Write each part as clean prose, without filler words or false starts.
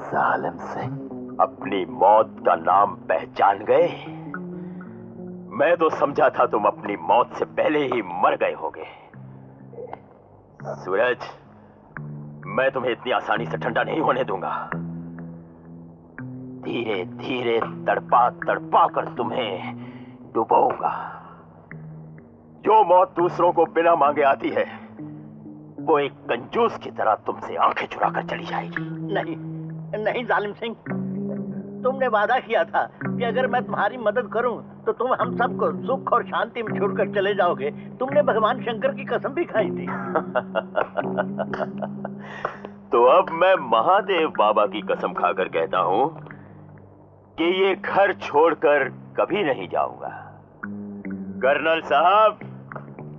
जालिम सिंह, अपनी मौत का नाम पहचान गए? मैं तो समझा था तुम अपनी मौत से पहले ही मर गए होगे। सूरज, मैं तुम्हें इतनी आसानी से ठंडा नहीं होने दूंगा। धीरे धीरे तड़पा तड़पा कर तुम्हें डुबोऊंगा। जो मौत दूसरों को बिना मांगे आती है, वो एक कंजूस की तरह तुमसे आंखें चुरा कर चली जाएगी। नहीं नहीं जालिम सिंह, तुमने वादा किया था कि अगर मैं तुम्हारी मदद करूं तो तुम हम सबको सुख और शांति में छोड़कर चले जाओगे। तुमने भगवान शंकर की कसम भी खाई थी। तो अब मैं महादेव बाबा की कसम खाकर कहता हूं कि ये घर छोड़कर कभी नहीं जाऊंगा। कर्नल साहब,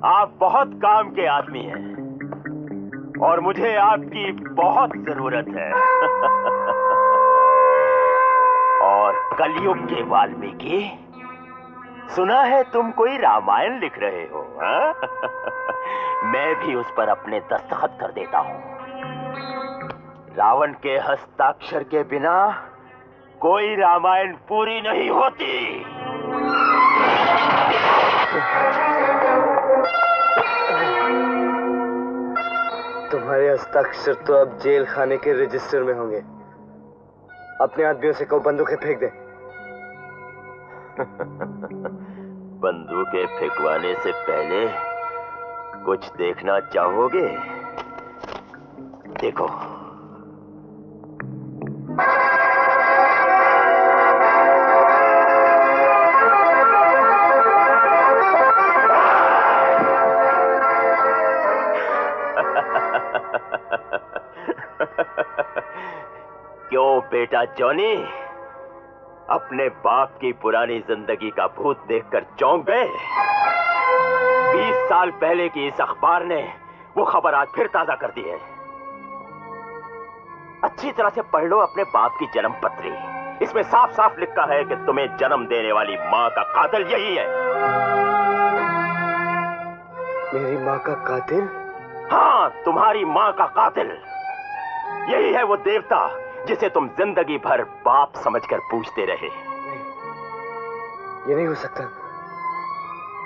आप बहुत काम के आदमी हैं और मुझे आपकी बहुत जरूरत है। और कलयुग के वाल्मीकि, सुना है तुम कोई रामायण लिख रहे हो, हाँ? मैं भी उस पर अपने दस्तखत कर देता हूं। रावण के हस्ताक्षर के बिना कोई रामायण पूरी नहीं होती। तुम्हारे हस्ताक्षर तो अब जेल खाने के रजिस्टर में होंगे। अपने आदमियों से कहो बंदूकें फेंक दे। बंदूकें फेंकवाने से पहले कुछ देखना चाहोगे? देखो। क्यों बेटा जॉनी, अपने बाप की पुरानी जिंदगी का भूत देखकर चौंक गए? 20 साल पहले की इस अखबार ने वो खबर आज फिर ताजा कर दी है। अच्छी तरह से पढ़ लो अपने बाप की जन्म पत्री। इसमें साफ साफ लिखा है कि तुम्हें जन्म देने वाली मां का कातिल यही है। मेरी मां का कातिल? हाँ, तुम्हारी मां का कातिल। यही है वो देवता जिसे तुम जिंदगी भर बाप समझकर पूजते रहे। नहीं, ये नहीं हो सकता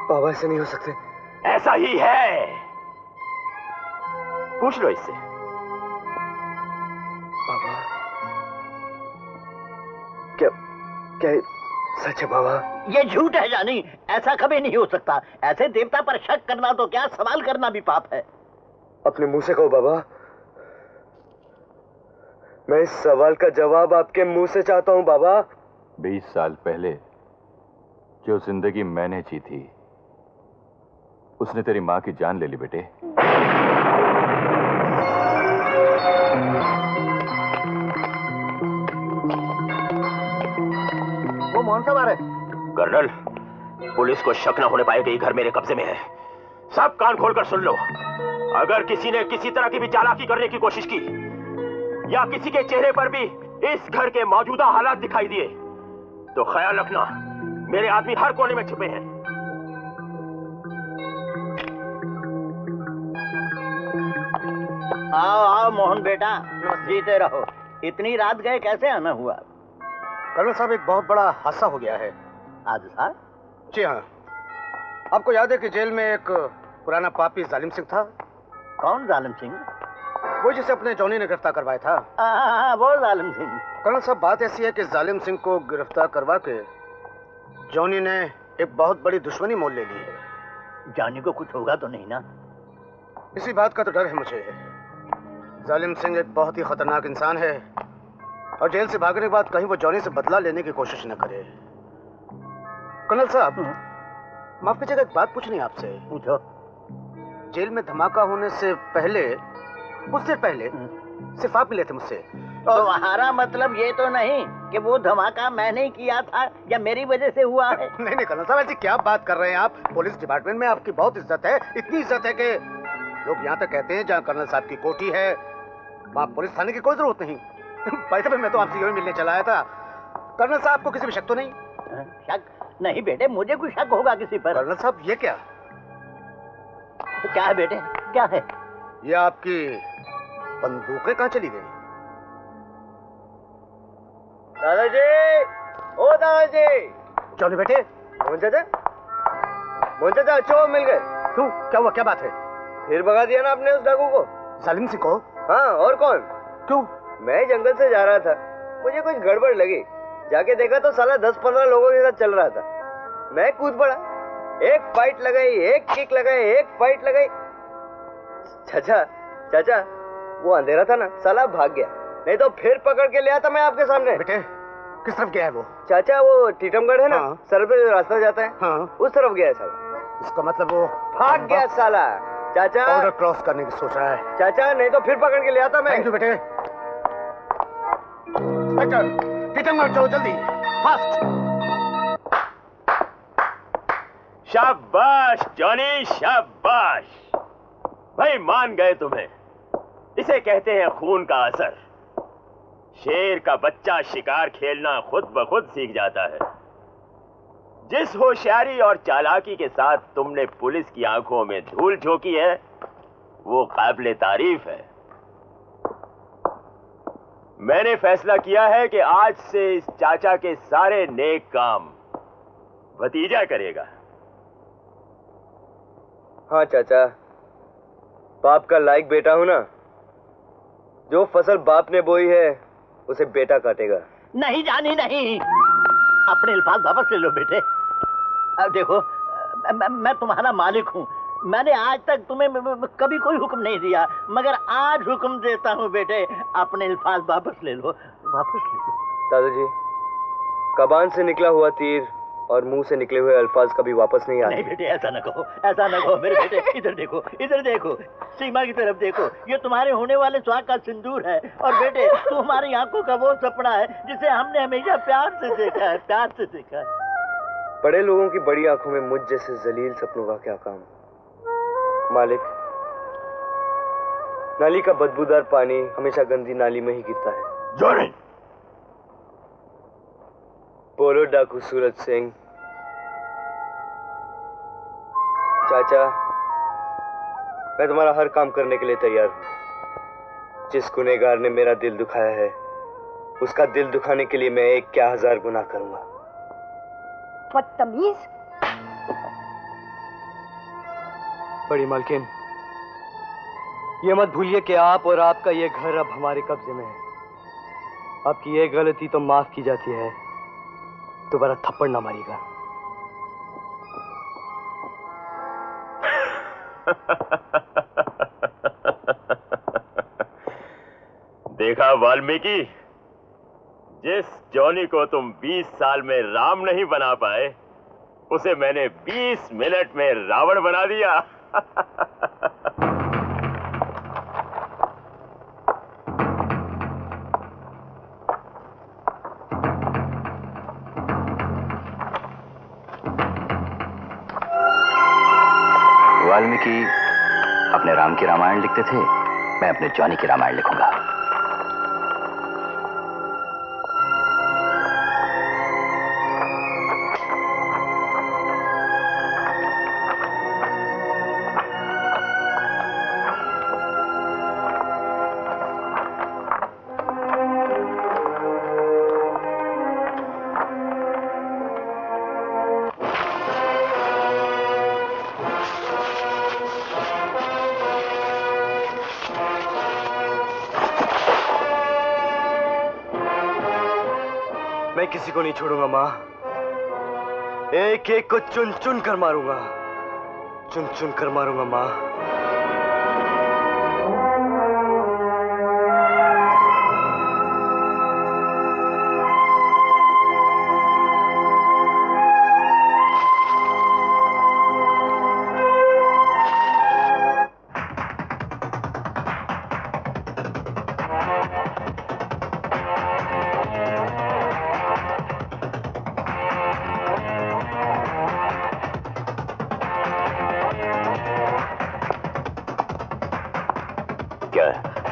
बाबा, ऐसे नहीं हो सकते। ऐसा ही है, पूछ लो इससे। बाबा, क्या क्या सच है बाबा? ये झूठ है जानी, ऐसा कभी नहीं हो सकता। ऐसे देवता पर शक करना तो क्या, सवाल करना भी पाप है। अपने मुंह से कहो बाबा। मैं इस सवाल का जवाब आपके मुंह से चाहता हूं बाबा। 20 साल पहले जो जिंदगी मैंने जी थी, उसने तेरी मां की जान ले ली बेटे। वो मोहन साहब आ रहे। कर्नल, पुलिस को शक न होने पाए कि ये घर मेरे कब्जे में है। सब कान खोलकर सुन लो। अगर किसी ने किसी तरह की भी चालाकी करने की कोशिश की या किसी के चेहरे पर भी इस घर के मौजूदा हालात दिखाई दिए, तो ख्याल रखना मेरे आदमी हर कोने में छुपे हैं। आओ आओ मोहन बेटा, जीते रहो। इतनी रात गए, कैसे आना हुआ? कर्नल साहब, एक बहुत बड़ा हादसा हो गया है आज साहब? जी हाँ। आपको याद है कि जेल में एक पुराना पापी जालिम सिंह था? कौन जालिम सिंह? वो जिसे अपने जॉनी ने गिरफ्तार करवाया था। हाँ, वो जालिम सिंह। कर्नल साहब, बात ऐसी है कि जालिम सिंह को गिरफ्तार करवा के जॉनी ने एक बहुत बड़ी दुश्मनी मोल ले ली है। जॉनी को कुछ होगा तो नहीं ना? इसी बात का तो डर है मुझे। जालिम सिंह एक बहुत ही खतरनाक इंसान है और जेल से भागने के बाद कहीं वो जॉनी से बदला लेने की कोशिश न करे। कर्नल साहब, माफ कीजिएगा, एक बात पूछनी है आपसे। पूछो। जेल में धमाका होने से पहले, कुछ देर पहले सिर्फ आप मिले थे मुझसे। तुम्हारा मतलब ये तो नहीं कि वो धमाका मैंने किया था या मेरी वजह से हुआ है? नहीं नहीं कर्नल साहब, ऐसी क्या बात कर रहे हैं आप? पुलिस डिपार्टमेंट में आपकी बहुत इज्जत है, इतनी इज्जत है कि लोग यहाँ तक कहते हैं जहाँ कर्नल साहब की कोठी है वहाँ पुलिस थाने की कोई जरूरत नहीं। पैसे मैं तो आपसे यूं मिलने चला आया था। कर्नल साहब को किसी भी शक तो नहीं? शक नहीं बेटे, मुझे कोई शक होगा किसी पर? कर्नल साहब, ये क्या? क्या है बेटे, क्या है? ये आपकी बंदूकें कहाँ चली गई? दादाजी, ओ दादाजी। जॉनी बेटे। मोहन चाचा अच्छो मिल गए। क्यों, क्या हुआ, क्या बात है? फिर भगा दिया ना आपने उस डाकू को। जालिम सिंह को? हाँ, और कौन? क्यों? मैं जंगल से जा रहा था, मुझे कुछ गड़बड़ लगी, जाके देखा तो साला 10-15 लोगों के साथ चल रहा था। मैं कूद पड़ा, एक फाइट लगाई, एक किक लगाई, एक फाइट लगाई। चाचा वो अंधेरा था ना, साला भाग गया, नहीं तो फिर पकड़ के ले आता मैं आपके सामने। बेटे किस तरफ गया है वो? चाचा वो टीटमगढ़ है ना, हाँ। सर पे जो रास्ता जाता है, हाँ। उस तरफ गया है साला। इसका मतलब वो भाग गया साला। चाचा बॉर्डर क्रॉस करने की सोच रहा है। चाचा, नहीं तो फिर पकड़ के ले आता मैं। थैंक यू बेटे। टीटमगढ़ चलो जल्दी, फास्ट। शाबाश जॉनी, शाबाश भाई, मान गए तुम्हें। इसे कहते हैं खून का असर। शेर का बच्चा शिकार खेलना खुद ब खुद सीख जाता है। जिस होशियारी और चालाकी के साथ तुमने पुलिस की आंखों में धूल झोंकी है, वो काबिले तारीफ है। मैंने फैसला किया है कि आज से इस चाचा के सारे नेक काम भतीजा करेगा। हाँ चाचा, बाप का लायक बेटा हूं ना। जो फसल बाप ने बोई है उसे बेटा काटेगा। नहीं जानी नहीं, अपने अल्फाज वापस ले लो बेटे। अब देखो, मैं तुम्हारा मालिक हूँ। मैंने आज तक तुम्हें कभी कोई हुक्म नहीं दिया, मगर आज हुक्म देता हूँ बेटे, अपने अल्फाज वापस ले लो, वापस ले लो। दादाजी, कबान से निकला हुआ तीर और मुंह से निकले हुए अल्फाज कभी वापस नहीं आते। नहीं बेटे, ऐसा न कहो, ऐसा न कहो मेरे बेटे। इधर देखो, इधर देखो, सीमा की तरफ देखो। ये तुम्हारे होने वाले सुहाग का सिंदूर है। और बेटे, तुम्हारी आंखों का वो सपना है जिसे हमने हमेशा प्यार से देखा है, प्यार से देखा है। बड़े लोगों की बड़ी आंखों में मुझ जैसे जलील सपनों का क्या काम। मालिक, नाली का बदबूदार पानी हमेशा गंदी नाली में ही गिरता है। जॉनी, बोलो डाकू सूरज सिंह। चाचा, मैं तुम्हारा हर काम करने के लिए तैयार हूं। जिस गुनहगार ने मेरा दिल दुखाया है, उसका दिल दुखाने के लिए मैं 1000 गुनाह करूंगा। बदतमीज। बड़ी मालकिन, ये मत भूलिए कि आप और आपका ये घर अब हमारे कब्जे में है। आपकी ये गलती तो माफ की जाती है, दोबारा थप्पड़ ना मारिएगा। देखा वाल्मीकि, जिस जॉनी को तुम 20 साल में राम नहीं बना पाए, उसे मैंने 20 मिनट में रावण बना दिया। वाल्मीकि अपने राम की रामायण लिखते थे, मैं अपने जॉनी की रामायण लिखूंगा। मैं किसी को नहीं छोड़ूंगा माँ। एक एक को चुन चुन कर मारूंगा, चुन चुन कर मारूंगा माँ।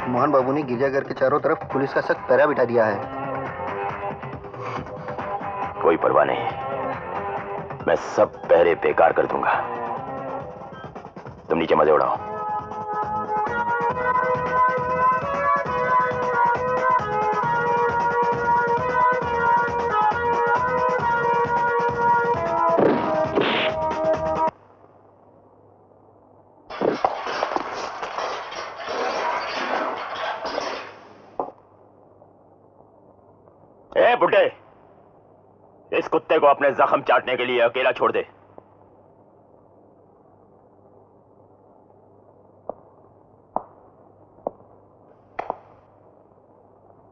मोहन बाबू ने गिरजाघर के चारों तरफ पुलिस का सख्त पहरा बिठा दिया है। कोई परवाह नहीं, मैं सब पहरे बेकार कर दूंगा। तुम नीचे मजे उड़ाओ। ए बुड्ढे, इस कुत्ते को अपने जख्म चाटने के लिए अकेला छोड़ दे।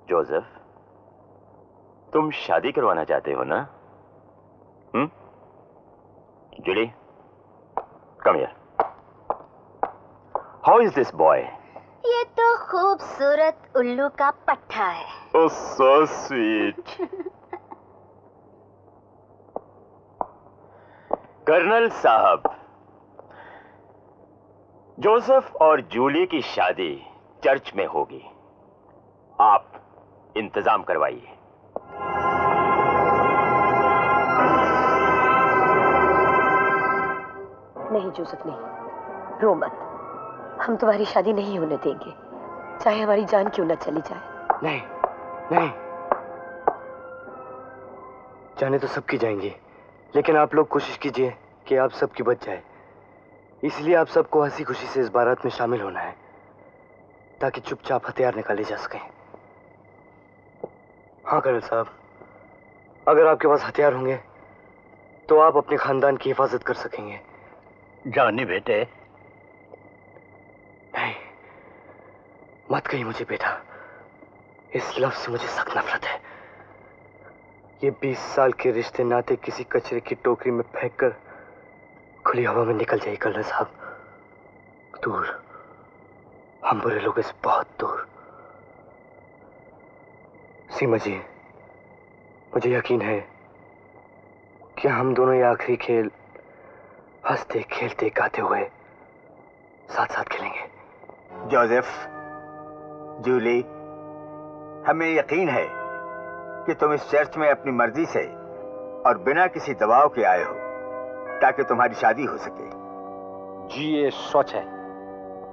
जोसेफ, तुम शादी करवाना चाहते हो ना? Julie, come here. How is this boy? ये तो खूबसूरत उल्लू का पट्टा है। Oh, so sweet. कर्नल साहब, जोसेफ और जूली की शादी चर्च में होगी। आप इंतजाम करवाइए। नहीं जोसेफ, नहीं, रो मत। हम तुम्हारी शादी नहीं होने देंगे, चाहे हमारी जान क्यों न चली जाए। नहीं नहीं, जाने तो सबकी जाएंगी, लेकिन आप लोग कोशिश कीजिए कि आप सबकी बच जाए। इसलिए आप सबको हंसी खुशी से इस बारात में शामिल होना है, ताकि चुपचाप हथियार निकाले जा सकें। हाँ कर्नल साहब, अगर आपके पास हथियार होंगे तो आप अपने खानदान की हिफाजत कर सकेंगे। जॉनी बेटे। नहीं, मत कहिए मुझे बेटा, इस लफ्ज से मुझे सख्त नफरत है। ये 20 साल के रिश्ते नाते किसी कचरे की टोकरी में फेंककर खुली हवा में निकल जाए कर्नल साहब, दूर, हम बुरे लोगों से बहुत दूर। सीमा जी, मुझे यकीन है कि हम दोनों ये आखिरी खेल हंसते खेलते गाते हुए साथ साथ खेलेंगे। जोसेफ, जूली, हमें यकीन है कि तुम इस चर्च में अपनी मर्जी से और बिना किसी दबाव के आए हो ताकि तुम्हारी शादी हो सके। जी ये सच है।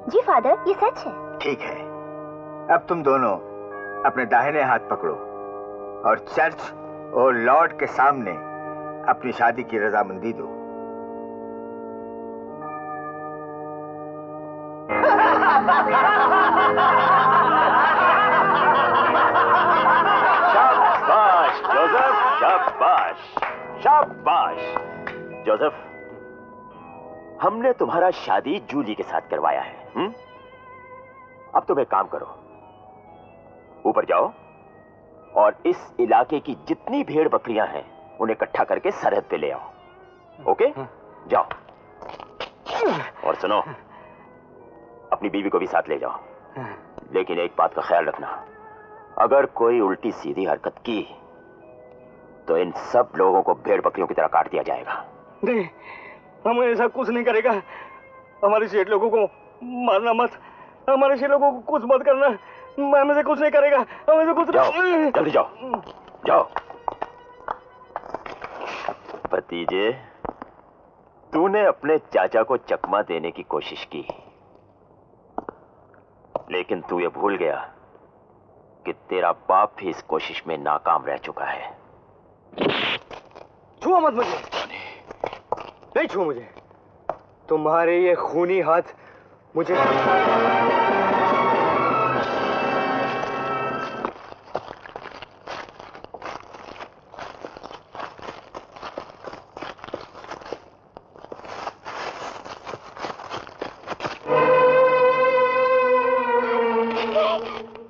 जी फादर, ये सच है। ठीक है, अब तुम दोनों अपने दाहिने हाथ पकड़ो और चर्च और लॉर्ड के सामने अपनी शादी की रजामंदी दो। शाबाश जोसेफ, शाबाश शाबाश। जोसेफ, हमने तुम्हारा शादी जूली के साथ करवाया है। अब तुम एक काम करो, ऊपर जाओ और इस इलाके की जितनी भेड़ बकरियां हैं उन्हें इकट्ठा करके सरहद पे ले आओ। ओके, जाओ। और सुनो, अपनी बीवी को भी साथ ले जाओ, लेकिन एक बात का ख्याल रखना, अगर कोई उल्टी सीधी हरकत की तो इन सब लोगों को भेड़ बकरियों की तरह काट दिया जाएगा। नहीं, हम ऐसा कुछ नहीं करेगा। हमारे शेठ लोगों को मारना मत, हमारे शेठ लोगों को कुछ मत करना। हमें से कुछ नहीं करेगा, हमें से कुछ। जाओ, जल्दी जाओ, जाओ। भतीजे, तूने अपने चाचा को चकमा देने की कोशिश की, लेकिन तू ये भूल गया कि तेरा बाप भी इस कोशिश में नाकाम रह चुका है। छुआ मत मुझे, नहीं छुआ मुझे। तुम्हारे ये खूनी हाथ मुझे।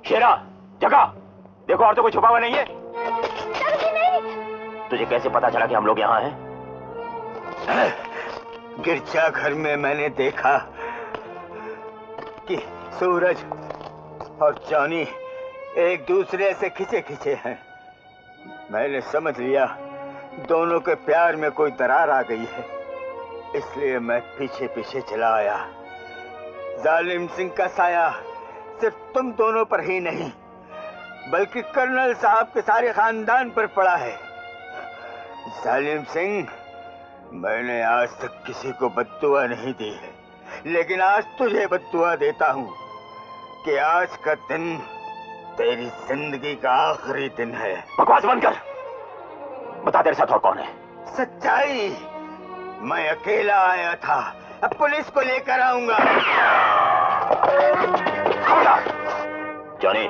शेरा, जगा, देखो और तो कोई छुपा हुआ नहीं है। तुझे कैसे पता चला कि हम लोग यहाँ हैं? गिरजाघर में मैंने देखा कि सूरज और जॉनी एक दूसरे से खिंचे खिंचे हैं। मैंने समझ लिया दोनों के प्यार में कोई दरार आ गई है, इसलिए मैं पीछे पीछे चला आया। जालिम सिंह का साया सिर्फ तुम दोनों पर ही नहीं बल्कि कर्नल साहब के सारे खानदान पर पड़ा है। जालिम सिंह, मैंने आज तक किसी को बद्दुआ नहीं दी है, लेकिन आज तुझे बद्दुआ देता हूं कि आज का दिन तेरी जिंदगी का आखिरी दिन है। बकवास बंद कर, बता तेरे साथ और कौन है? सच्चाई, मैं अकेला आया था, अब पुलिस को लेकर आऊंगा। जॉनी,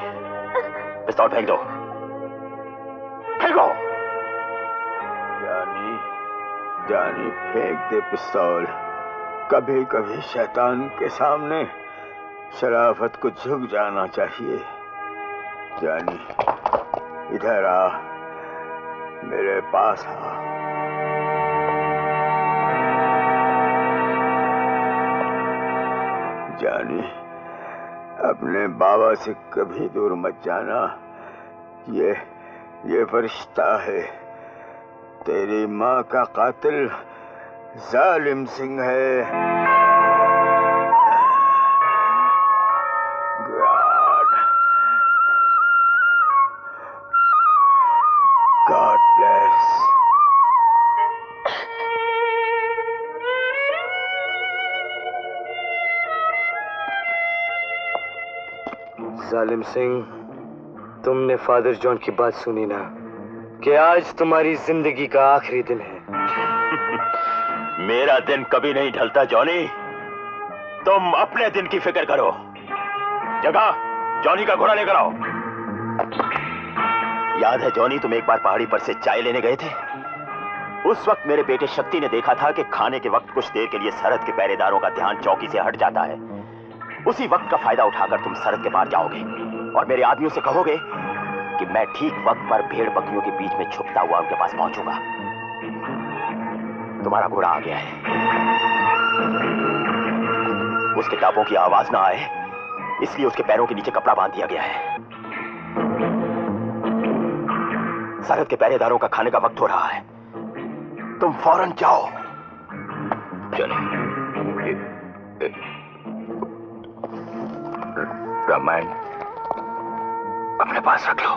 पिस्तौल फेंक दो। जानी फेंक दे पिस्तौल। कभी कभी शैतान के सामने शराफत को झुक जाना चाहिए। जानी इधर आ, मेरे पास आ। जानी अपने बाबा से कभी दूर मत जाना। ये फरिश्ता है। तेरी माँ का कातिल जालिम सिंह है। God bless. जालिम सिंह, तुमने फादर जॉन की बात सुनी ना कि आज तुम्हारी जिंदगी का आखिरी दिन है। मेरा दिन कभी नहीं ढलता जॉनी। तुम अपने दिन की फिक्र करो। जगह जॉनी का घोड़ा लेकर आओ। याद है जॉनी, तुम एक बार पहाड़ी पर से चाय लेने गए थे? उस वक्त मेरे बेटे शक्ति ने देखा था कि खाने के वक्त कुछ देर के लिए सरहद के पहरेदारों का ध्यान चौकी से हट जाता है। उसी वक्त का फायदा उठाकर तुम सरहद के पार जाओगे और मेरे आदमियों से कहोगे कि मैं ठीक वक्त पर भेड़ बकरियों के बीच में छुपता हुआ उनके पास पहुंचूंगा। तुम्हारा घोड़ा आ गया है। उसके टापों की आवाज ना आए इसलिए उसके पैरों के नीचे कपड़ा बांध दिया गया है। सरहद के पहरेदारों का खाने का वक्त हो रहा है। तुम फौरन जाओ। चले। रामायण अपने पास रख लो।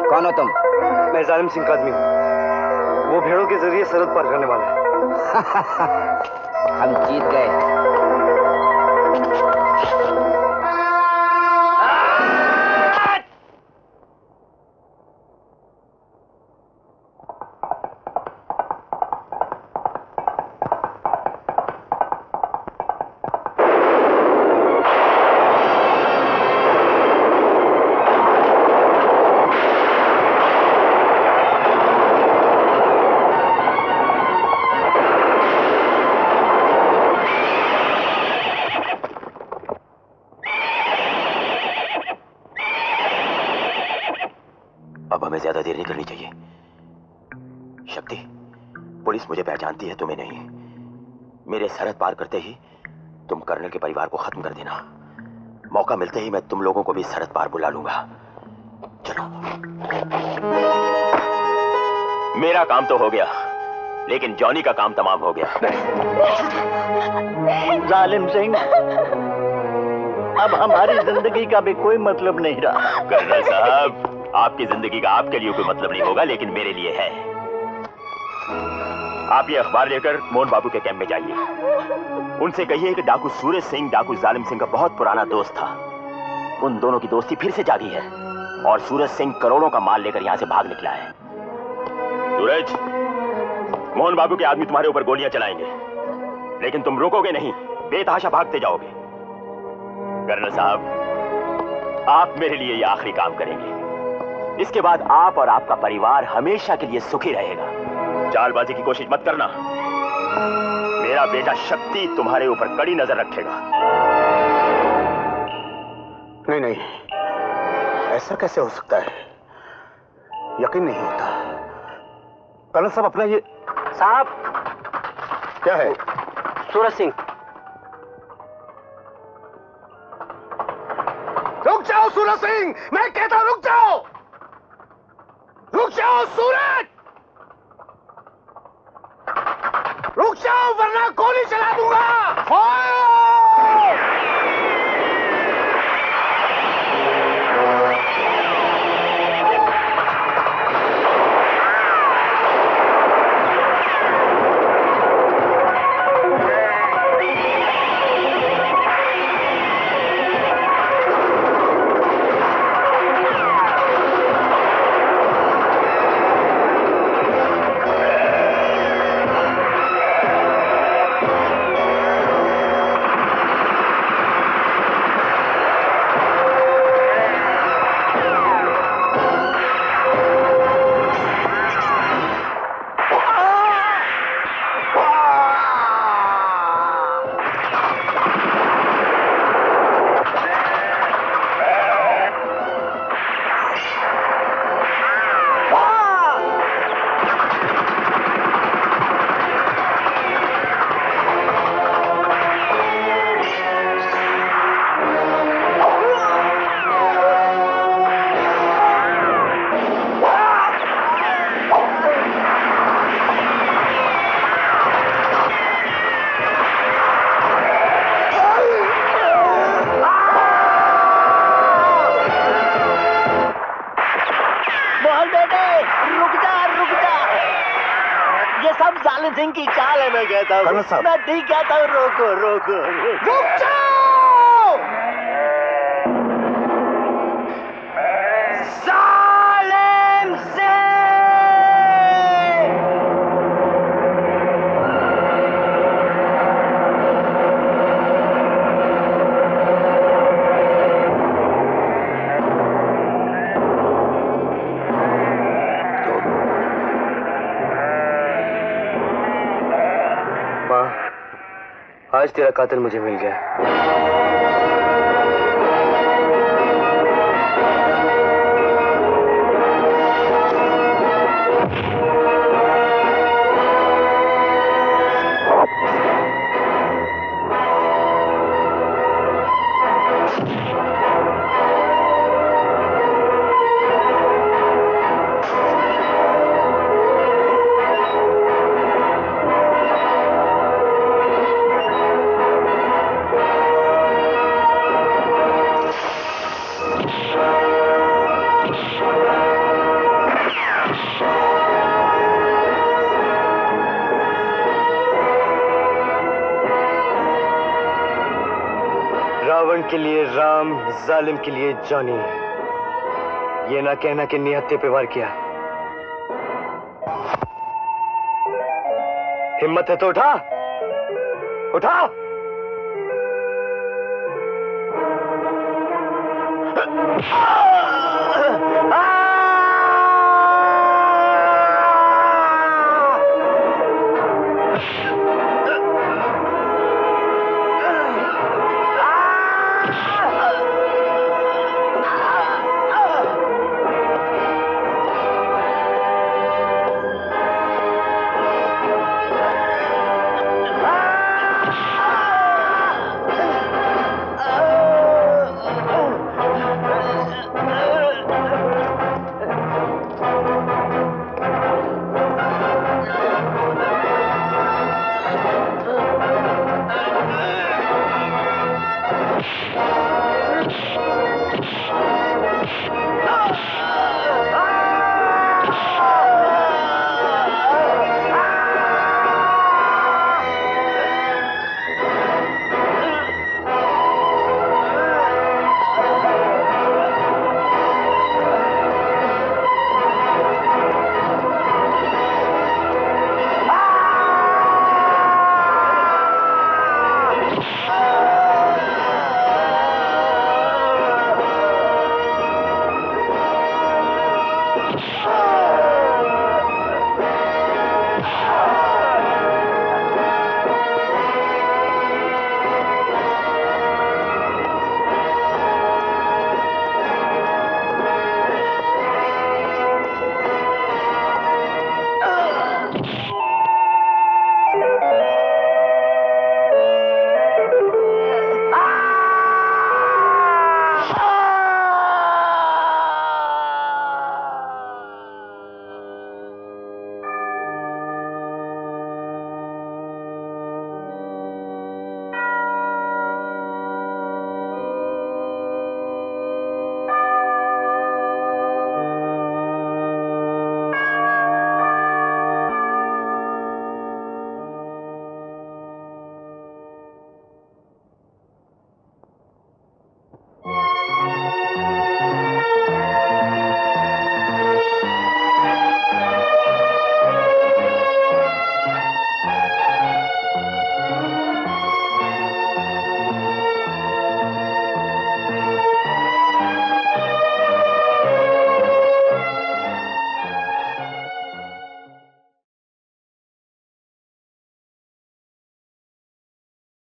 कौन हो तुम? मैं जालिम सिंह का आदमी हूँ। वो भेड़ों के जरिए सरहद पार करने वाला है। हम जीत गए। ज्यादा देर नहीं करनी चाहिए। शक्ति, पुलिस मुझे पहचानती है, तुम्हें नहीं। मेरे सरहद पार करते ही तुम कर्नल के परिवार को खत्म कर देना। मौका मिलते ही मैं तुम लोगों को भी सरहद पार बुला लूंगा। चलो। मेरा काम तो हो गया, लेकिन जॉनी का काम तमाम हो गया। जालिम सिंह, अब हमारी जिंदगी का भी कोई मतलब नहीं रहा। कर्नल साहब, आपकी जिंदगी का आपके लिए कोई मतलब नहीं होगा, लेकिन मेरे लिए है। आप ये अखबार लेकर मोहन बाबू के कैंप में जाइए। उनसे कहिए कि डाकू सूरज सिंह डाकू जालिम सिंह का बहुत पुराना दोस्त था। उन दोनों की दोस्ती फिर से जागी है और सूरज सिंह करोड़ों का माल लेकर यहां से भाग निकला है। सूरज, मोहन बाबू के आदमी तुम्हारे ऊपर गोलियां चलाएंगे, लेकिन तुम रुकोगे नहीं, बेतहाशा भागते जाओगे। कर्नल साहब, आप मेरे लिए ये आखिरी काम करेंगे। इसके बाद आप और आपका परिवार हमेशा के लिए सुखी रहेगा। चालबाजी की कोशिश मत करना। मेरा बेटा शक्ति तुम्हारे ऊपर कड़ी नजर रखेगा। नहीं नहीं, ऐसा कैसे हो सकता है? यकीन नहीं होता। कर्नल साहब, अपना ये साहब क्या है? सूरज सिंह। रुक जाओ सूरज सिंह, मैं कहता हूं रुक जाओ। रुक जाओ सूरज, रुक जाओ वरना गोली चला दूंगा। फायर! जालिम सिंह की चाल है, मैं कहता कर्नल हूँ। साहब। मैं ठीक कहता हूँ, रोको रोको रुक जाओ! जालिम सिंह! माँ, आज तेरा कातिल मुझे मिल गया। रावण के लिए राम, जालिम के लिए जॉनी। ये ना कहना कि निहत्थे पे वार किया। हिम्मत है तो उठा, उठा।